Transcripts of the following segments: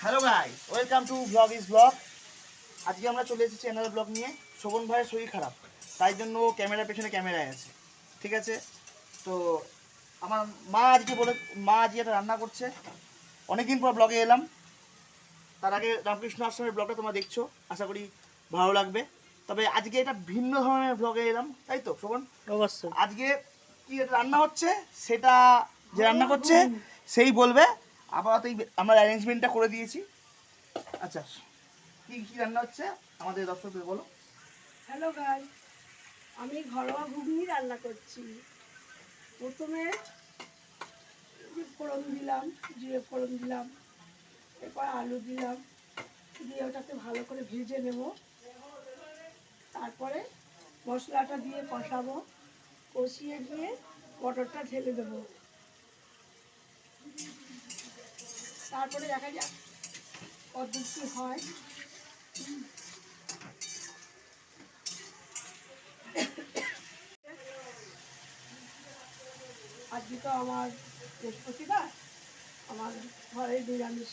Hello guys, welcome to blog is blog. আজকে আমরা চলে এসেছি চ্যানেল ব্লগ নিয়ে। শোভন ভাইয়ের শরীর খারাপ, তাই জন্য ক্যামেরার পেছনে ক্যামেরায় আছে। ঠিক আছে, তো আমার মা আজকে একটা রান্না করছে। অনেকদিন পর ব্লগে এলাম। তার আগে রামকৃষ্ণ আশ্রমের ব্লগটা তোমরা দেখছো, আশা করি ভালো লাগবে। তবে আজকে এটা ভিন্ন ধরনের ব্লগে এলাম, তাই তো শোভন? অবশ্যই। আজকে কি রান্না হচ্ছে সেটা যে রান্না করছে সেই বলবে। আপাতত আমরা অ্যারেঞ্জমেন্টটা করে দিয়েছি। আচ্ছা, কি কি রান্না হচ্ছে আমাদের দর্শকদের বলো। হ্যালো গাইস, আমি ঘরোয়া ঘুগনি রান্না করছি। প্রথমে ফোড়ন দিলাম, জিরে ফোড়ন দিলাম, এরপর আলু দিলাম, দিয়ে ওটাকে ভালো করে ভেজে নেব। তারপরে মশলাটা দিয়ে কষাবো, কষিয়ে দিয়ে মটরটা ঢেলে দেবো। তারপরে দেখা যাক পদ্ধতি হয়। আজকে তো আমার বৃহস্পতিবার, আমার ঘরে নিরামিষ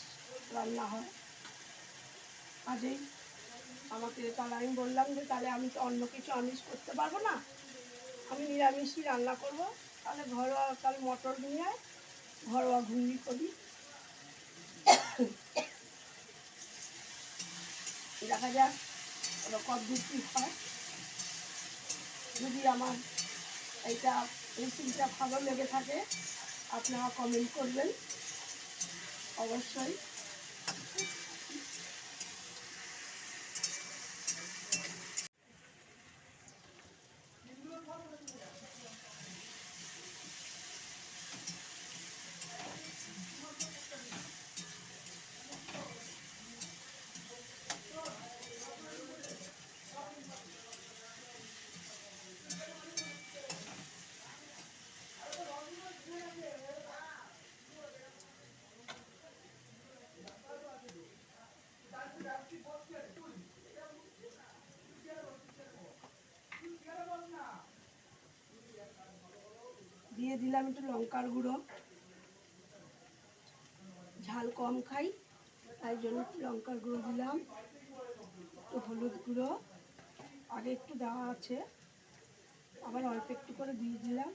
রান্না হয়। কাজেই তাহলে আমি বললাম যে তাহলে আমি তো অন্য কিছু আমিষ করতে পারবো না, আমি নিরামিষই রান্না করব। তাহলে ঘরোয়া কাল মটর নিয়ে ঘরোয়া ঘুগনি করি। দেখা যাক কতদূর কী হয়। যদি আমার এইটা রেসিপিটা ভালো লেগে থাকে আপনারা কমেন্ট করবেন অবশ্যই। দিয়ে দিলাম একটু লঙ্কার গুঁড়ো, ঝাল কম খাই তাই জন্য একটু লঙ্কার গুঁড়ো দিলাম, একটু হলুদ গুঁড়ো আগে একটু দেওয়া আছে, আবার অল্প একটু করে দিয়ে দিলাম,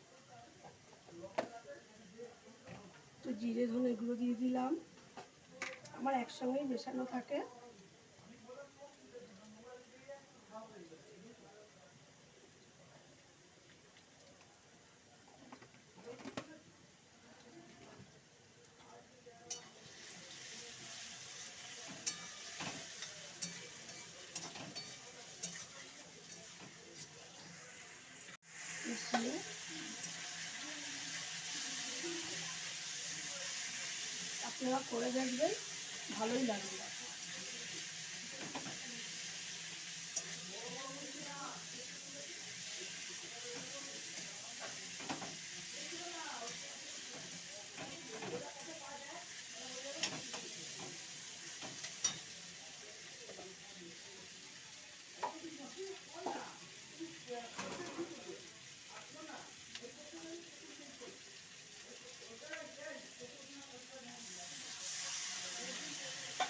একটু জিরে ধনে গুঁড়ো দিয়ে দিলাম, আমার একসঙ্গেই মেশানো থাকে। মিশিয়ে আপনারা করে দেখবেন, ভালোই লাগবে।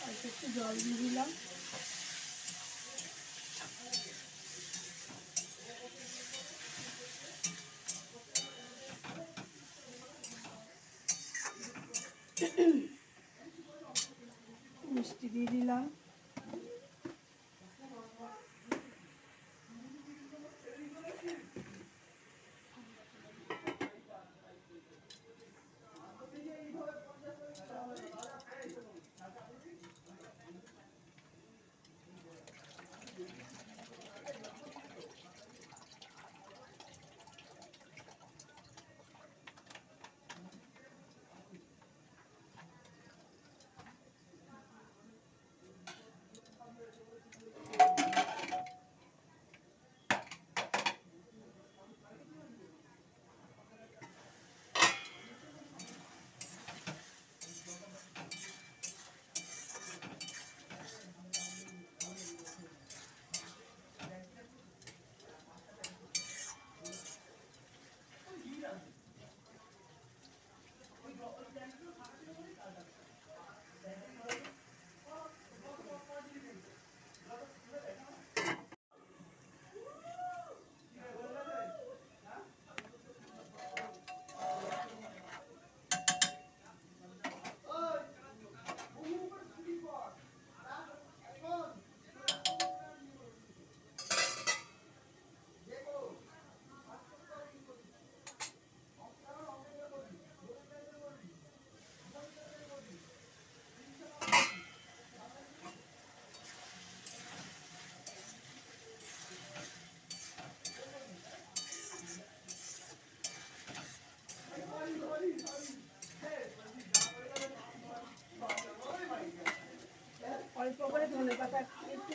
অল্প একটু জল দিয়ে দিলাম, মিষ্টি দিয়ে দিলাম,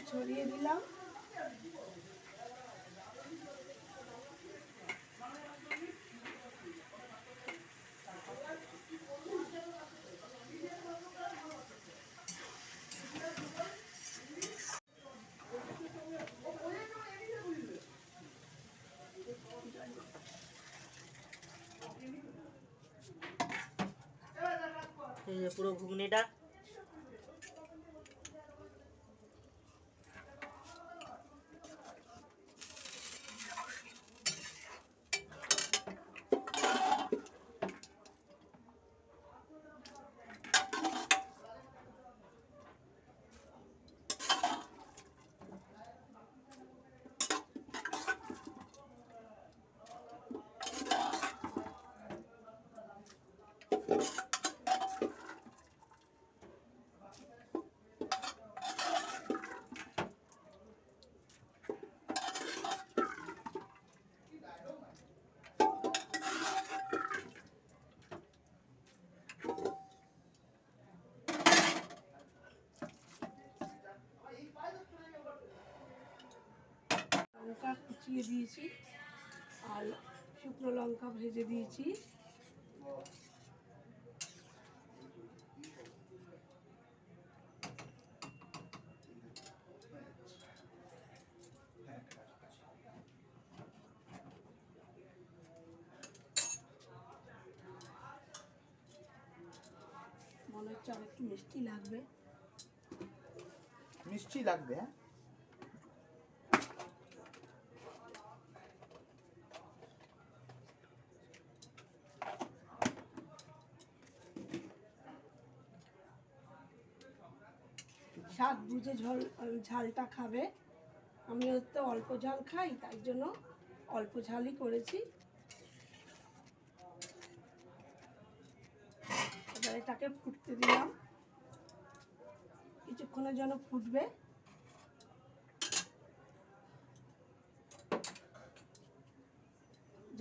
ছড়িয়ে দিলাম। এই যে পুরো ঘুগনিটা লঙ্কা কুচিয়ে দিয়েছি আর শুকনো লঙ্কা ভেজে দিয়েছি। মনে হচ্ছে আর একটু মিষ্টি লাগবে। মিষ্টি লাগবে, হ্যাঁ। স্বাদ বুঝে ঝালটা খাবে। আমি হয়তো অল্প ঝাল খাই, তাই জন্য অল্প ঝালই করেছি। এবার এটাকে ফুটতে দিলাম, কিছুক্ষণের জন্য ফুটবে।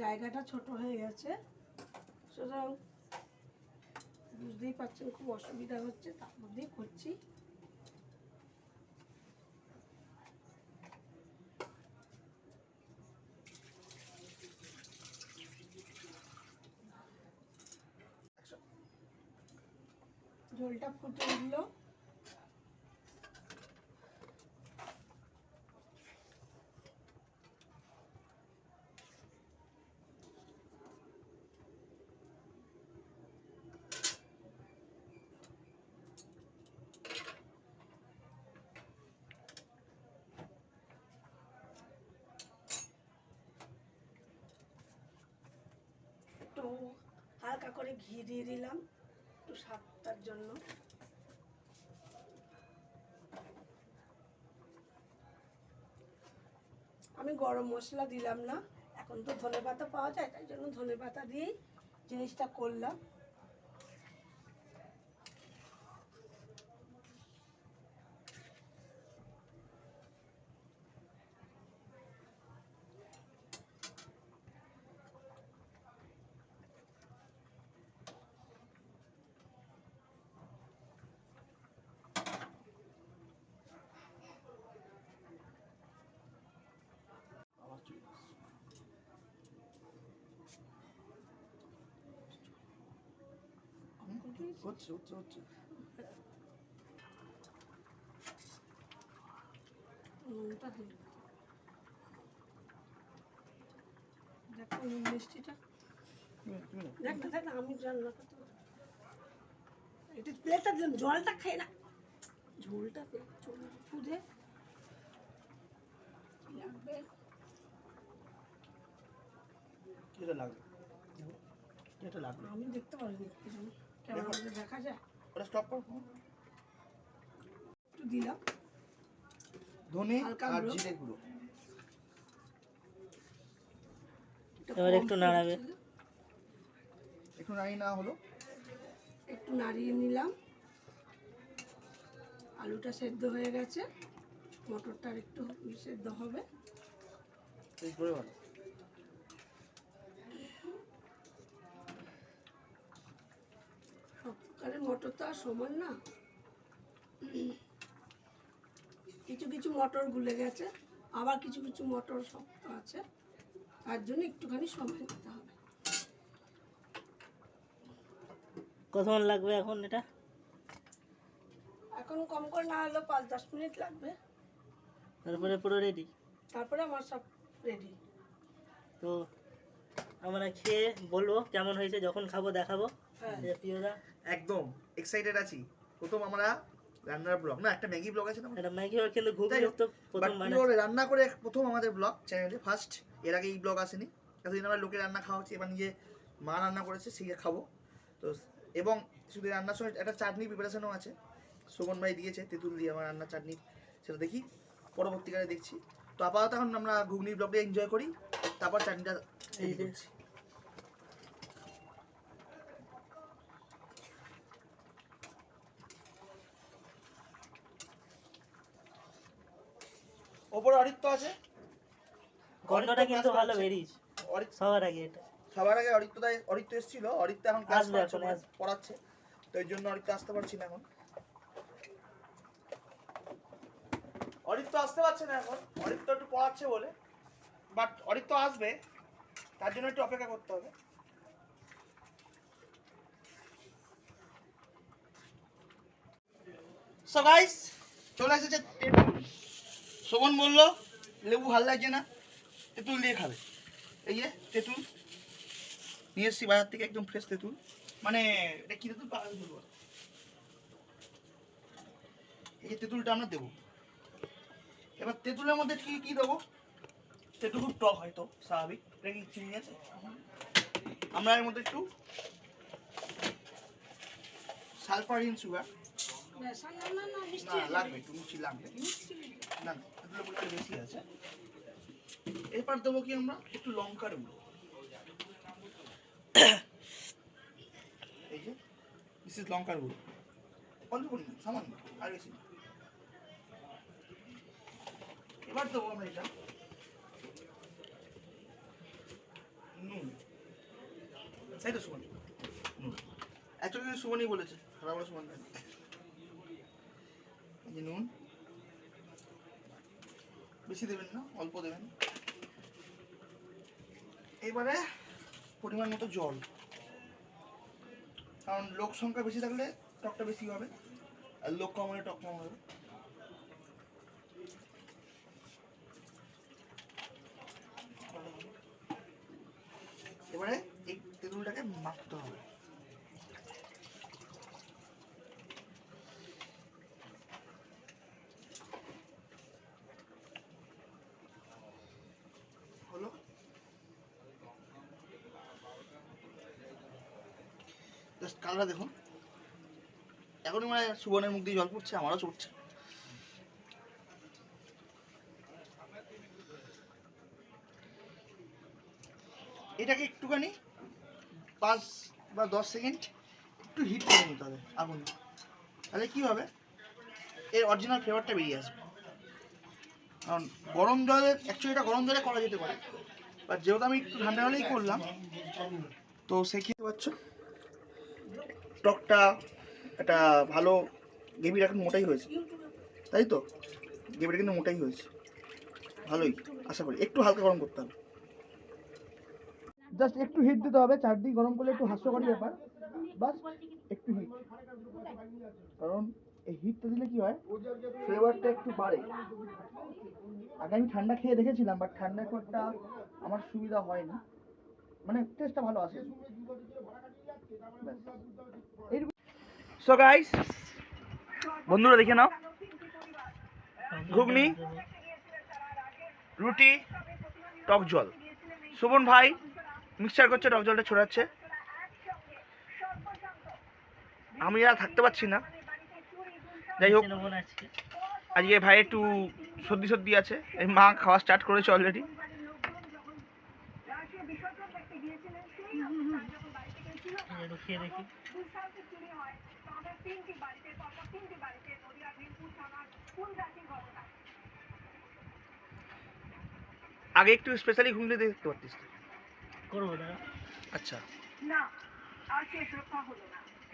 জায়গাটা ছোট হয়ে গেছে, সুতরাং বুঝতেই পারছেন খুব অসুবিধা হচ্ছে, তার মধ্যেই করছি। ঝোলটা ফুটে উঠলো, একটু হালকা করে ঘি দিয়ে দিলাম একটু স্বাদটার জন্য। আমি গরম মশলা দিলাম না, এখন তো ধনেপাতা পাওয়া যায়, তাই জন্য ধনেপাতা দিয়েই জিনিসটা করলাম। হচ্ছে হচ্ছে হচ্ছে। নুনটা দিই, দেখো নুন মিষ্টিটা দেখ না, দেখ না, আমি রান্না করতে এটা প্লেটটা দিলাম, জলটা খাই না, ঝোলটা ফুদে লাগবে। কেটে লাগবে, কেটে লাগবে। আমি দেখতে পারিনি, ক্যামেরার মধ্যে দেখা যায়। ওটা স্টপ করো। একটু দিলাম ধনে হালকা আর গুঁড়ো। জিরে গুঁড়ো। এবার একটু নাড়াবে। একটু নাড়িয়ে নেওয়া হলো, একটু নাড়িয়ে নিলাম। আলুটা সেদ্ধ হয়ে গেছে, মটরটা আর একটু সেদ্ধ হবে। বেশ করে ভালো। সব প্রকারের মটর তো আর সমান না। কিছু কিছু মটর গুলে গেছে, আবার কিছু কিছু মটর শক্ত আছে, তার জন্য একটুখানি সময় দিতে হবে। কতক্ষণ লাগবে এখন এটা? এখন কম করে না হলেও 5-10 মিনিট লাগবে, তারপরে পুরো রেডি। তারপরে আমার সব রেডি। তো আমরা খেয়ে বলবো কেমন হয়েছে, যখন খাবো দেখাবো। হ্যাঁ, যে প্রিয়দা একদম এক্সাইটেড আছি। প্রথম আমরা রান্নার ব্লগ, না একটা ম্যাগি ব্লগ আছে না, এটা ম্যাগি হয় কিন্তু যাই ঘুগনি হোক, তো বাট প্রথম পিওর বানাচ্ছি। রান্না করে প্রথম আমাদের ব্লগ চ্যানেলে ফার্স্ট। এর আগে এই ব্লগ আসেনি, এতদিন আমরা লোকের রান্না খাওয়া হচ্ছে, এবার নিজে মা রান্না করেছে সেই খাবো। তো এবং শুধু রান্নার সময় একটা চাটনি প্রিপারেশনও আছে, শোভন ভাই দিয়েছে তেঁতুল দিয়ে আমার রান্নার চাটনি, সেটা দেখি পরবর্তীকালে দেখছি। তো আপাতত এখন আমরা ঘুগনির ব্লগটা এনজয় করি, তারপর চাটনিটা এই যে করছি। ওপরে অরিত্য আছে, গন্ধটা কিন্তু ভালো বেরিয়েছে সবার আগে। এটা সবার আগে অরিত্য এসেছিল, অরিত্য এখন ক্লাস আসবে, এখন আসবে। পড়াচ্ছে, তো এই জন্য অরিত্য আসতে পারছি না এখন। অরিত্য আসতে পারছে না এখন, অরিত্য একটু পড়াচ্ছে বলে, বাট অরিত্য আসবে, তার জন্য একটু অপেক্ষা করতে হবে। সো গাইস, চলে এসেছে তেঁতুল। শোভন বললো লেবু ভাল লাগছে না, তেঁতুল দিয়ে খাবে। এই যে তেঁতুল নিয়ে এসেছি বাজার থেকে, একদম ফ্রেশ তেঁতুল। মানে এটা কি তেঁতুল পাকা তেঁতুল বলে। এই যে তেঁতুলটা আমরা দেবো। এবার তেঁতুলের মধ্যে কি কি দেবো, তেঁতুল খুব টক হয়তো স্বাভাবিক, এটা কি চিনি আছে, আমরা এর মধ্যে একটু সালফারিন সুগার, বেসন না না মিষ্টি না লাগবে, একটু মিষ্টি লাগবে, না না তেঁতুলের পরিমাণ বেশি আছে। এরপর দেবো কি আমরা একটু লঙ্কার গুঁড়ো, এই যে দিস ইজ লঙ্কার গুঁড়ো, অল্প পরিমাণ সামান্য, আর বেশি না। এবার দেবো আমরা এটা নুন, তাই তো সুমন, নুন অ্যাকচুয়ালি সুমনই বলেছে, খারাপ বলে সুমন জানি। এই যে নুন বেশি দেবেন না, অল্প দেবেন। এবারে পরিমাণ মতো জল, কারণ লোক সংখ্যা বেশি থাকলে টকটা বেশি হবে, আর লোক কম হলে টক কম হবে। এবারে এই তেঁতুলটাকে মাখতে হবে। হলো, জাস্ট কালারটা দেখুন, এখনই মানে সুবর্ণের মুখ দিয়ে জল পড়ছে, আমারও চড়ছে। এটাকে একটুখানি 5 বা 10 সেকেন্ড একটু হিট করে নিতে হবে আগুন, তাহলে কি হবে, এর অরিজিনাল ফ্লেভারটা বেরিয়ে আসবে। কারণ গরম জলে, অ্যাকচুয়ালি এটা গরম জলে করা যেতে পারে, বাট যেহেতু আমি একটু ঠান্ডা জলেই করলাম, তো সেক্ষেত্রে পাচ্ছ টকটা একটা ভালো, গ্রেভিটা এখন মোটাই হয়েছে, তাই তো গ্রেভিটা কিন্তু মোটাই হয়েছে, ভালোই আশা করি। একটু হালকা গরম করতে হবে, জাস্ট একটু হিট দিতে হবে, চারদিক গরম করলে একটু হাস্যকরী ব্যাপার, বাস একটু হিট। কারণ এই হিটটা দিলে কি হয়, ফ্লেভারটা একটু বাড়ে। আগে আমি ঠান্ডা খেয়ে দেখেছিলাম, বাট ঠান্ডা খুব একটা আমার সুবিধা হয়নি, মানে টেস্টটা ভালো আসে। সো গাইস, বন্ধুরা দেখে নাও, ঘুগনি, রুটি, টক জল, শোভন ভাই মিক্সচার করছে, টক জলটা ছড়াচ্ছে। আমি আর থাকতে পারছি না, যাই হোক আজকে ভাই একটু সর্দি সর্দি আছে, এই মা খাওয়া স্টার্ট করেছে অলরেডি। খেয়ে দেখি। আগে একটু স্পেশালি ঘুমলে দেখতে পারতিস। করবো দাঁড়া। আচ্ছা,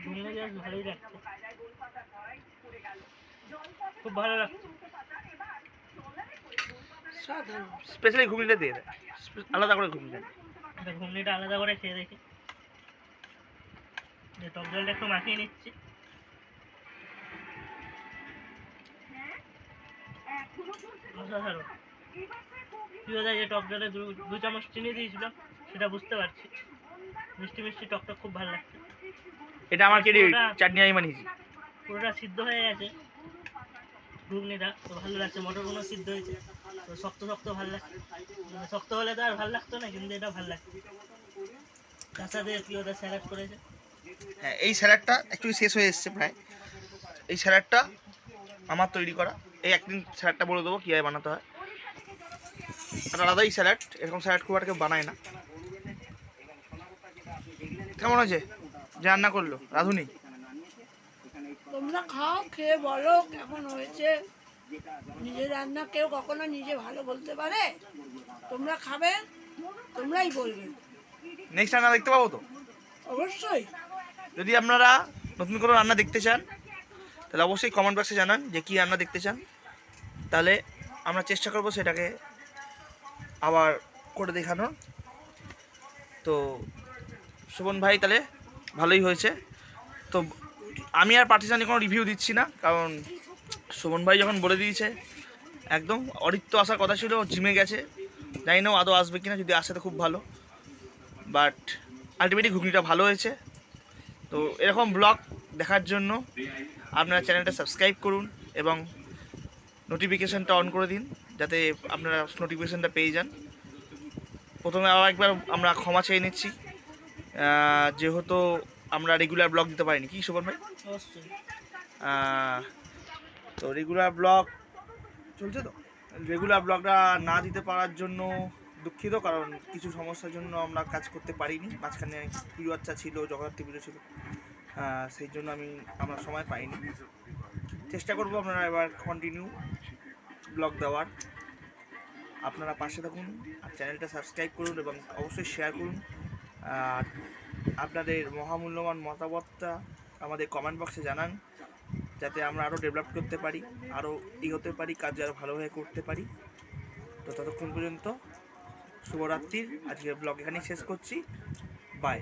ঘুমলে গেছ ভালোই লাগছে। খুব ভালো লাগছে। সাধারণ স্পেশালি ঘুগনিটা দিয়ে দেয়, আলাদা করে ঘুগনি দেয়। এটা ঘুগনিটা আলাদা করে খেয়ে দেখি। যে টক জলটা একটু মাখিয়ে নিচ্ছি। অসাধারণ। প্রিয়দা যে টক জলে দু চামচ চিনি দিয়েছিল সেটা বুঝতে পারছি। মিষ্টি মিষ্টি টকটা খুব ভালো লাগছে। এটা আমার কেটে চাটনি আমি বানিয়েছি। পুরোটা সিদ্ধ হয়ে গেছে ঘুগনিটা, তো ভালো লাগছে। মটরগুলো সিদ্ধ হয়েছে, তো শক্ত শক্ত ভালো লাগছে। মানে শক্ত হলে তো আর ভালো লাগতো না, কিন্তু এটা ভালো লাগছে। তার সাথে প্রিয়দা স্যালাড করেছে। হ্যাঁ, এই স্যালাডটা অ্যাকচুয়ালি শেষ হয়ে এসছে প্রায়। এই স্যালাডটা আমার তৈরি করা। এই একদিন স্যালাডটা বলে দেবো কীভাবে বানাতে হয়। একটা আলাদাই স্যালাড, এরকম স্যালাড খুব একটা কেউ বানায় না। কেমন হয়েছে যে রান্না করলো রাঁধুনি? তোমরা খাও, খেয়ে বলো কেমন হয়েছে। নিজের রান্না কেউ কখনো নিজে ভালো বলতে পারে? তোমরা খাবে, তোমরাই বলবে। নেক্সট রান্না দেখতে পাবো তো? অবশ্যই। যদি আপনারা নতুন কোনো রান্না দেখতে চান তাহলে অবশ্যই কমেন্ট বক্সে জানান যে কী রান্না দেখতে চান, তাহলে আমরা চেষ্টা করবো সেটাকে আবার করে দেখানোর। তো শোভন ভাই তাহলে ভালোই হয়েছে। তো আমি আর পার্টিসানি কোনো রিভিউ দিচ্ছি না, কারণ শোভন ভাই যখন বলে দিয়েছে একদম। অরিত্য আসার কথা ছিল, জিমে গেছে, জানি না আদৌ আসবে কিনা। যদি আসে তো খুব ভালো, বাট আলটিমেটলি ঘুগনিটা ভালো হয়েছে। তো এরকম ব্লগ দেখার জন্য আপনারা চ্যানেলটা সাবস্ক্রাইব করুন এবং নোটিফিকেশানটা অন করে দিন, যাতে আপনারা নোটিফিকেশানটা পেয়ে যান। প্রথমে আবার একবার আমরা ক্ষমা চেয়ে নিচ্ছি, যেহেতু আমরা রেগুলার ব্লগ দিতে পারিনি। কি শোভন ভাই? অবশ্যই। তো রেগুলার ব্লগ চলছে, তো রেগুলার ব্লগটা না দিতে পারার জন্য দুঃখিত, কারণ কিছু সমস্যার জন্য আমরা কাজ করতে পারিনি। মাঝখানে পুজো বাচ্চা ছিল, জগদ্ধাত্রী পুজো ছিল, সেই জন্য আমরা সময় পাইনি। চেষ্টা করবো আপনারা এবার কন্টিনিউ ব্লগ দেওয়ার। আপনারা পাশে থাকুন আর চ্যানেলটা সাবস্ক্রাইব করুন এবং অবশ্যই শেয়ার করুন। আর আপনাদের মহামূল্যবান মতামতটা আমাদের কমেন্ট বক্সে জানান, যাতে আমরা আরও ডেভেলপ করতে পারি, আরও এগোতে পারি, কাজ আরও ভালোভাবে করতে পারি। তো ততক্ষণ পর্যন্ত শুভরাত্রির। আজকের ব্লগ এখানেই শেষ করছি। বাই।